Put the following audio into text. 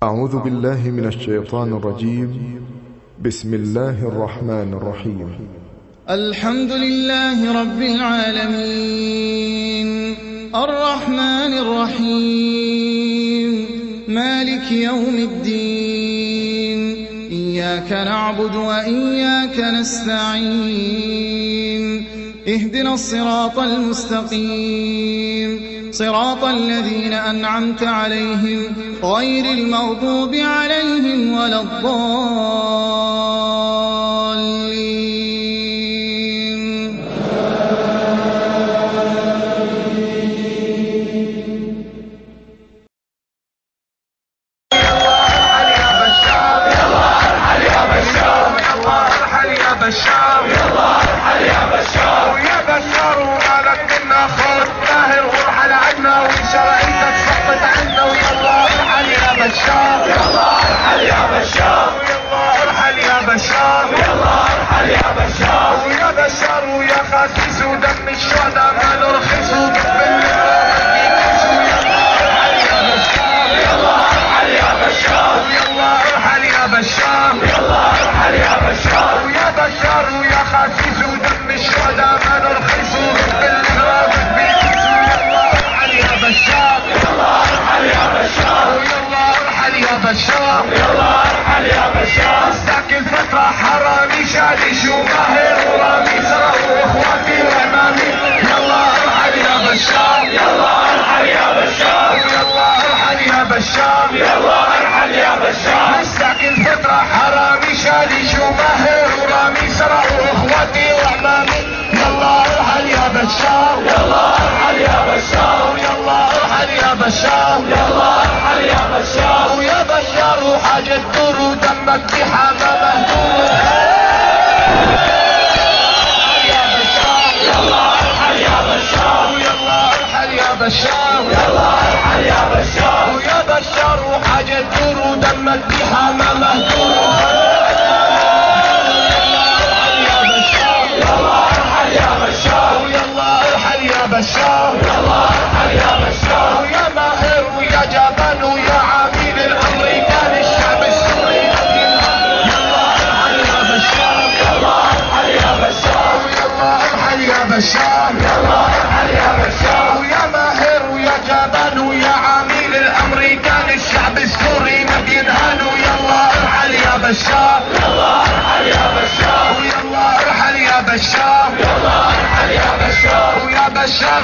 أعوذ بالله من الشيطان الرجيم. بسم الله الرحمن الرحيم. الحمد لله رب العالمين الرحمن الرحيم مالك يوم الدين إياك نعبد وإياك نستعين اهدنا الصراط المستقيم صراط الذين أنعمت عليهم غير المغضوب عليهم ولا الضالين. بشار يلا ارحل يا بشار ويا بشار ومالك منا خير طاهر وارحل عنا وشرعيتك سقط عنا ويلا ارحل يا بشار يلا ارحل يا بشار ويلا ارحل يا بشار يلا ارحل يا بشار ويا بشار ويا خاسس ودم الشهداء ما نرخص وقف الناس ويلا ارحل يا بشار يلا ارحل يا بشار ويلا ارحل يا بشار يلا ارحل يا بشار ويا بشار ويا خاسس ودم الشهداء ما نرخص بالغراب بيكس ويلا ارحل يا بشار يلا ارحل يا بشار ويلا ارحل يا بشار يلا ارحل يا بشار ساكن فترة حرامي شادي شو ماهر ورامي سرى واخواتي وامامي يلا ارحل يا بشار يلا ارحل يا بشار يلا ارحل يا بشار يلا ارحل يا بشار ساكن فترة حرامي شادي شو ماهر ورامي سرى واخواتي وامامي يلا ارحل يا بشار يلا ارحل يا بشار يلا ارحل يا بشار يلا ارحل يا بشار ويا بشار وحاجة دور ودمك في حمامة يا بشار يلا ارحل يا بشار ويلا ارحل يا بشار يلا ارحل يا بشار ويا بشار وحاجة دور ودمك في حمامة بشار يلا ارحل يا بشار ويا ماهر ويا جبان ويا عميل الامريكان الشعب السوري يلا ارحل يا بشار يلا ارحل يا بشار يلا ارحل يا بشار يلا ارحل يا بشار ويا ماهر ويا جبان ويا عميل الامريكان الشعب السوري ما بينهانوا يلا ارحل يا بشار يلا ارحل يا بشار ويلا ارحل يا بشار يلا ارحل يا بشار ويا بشار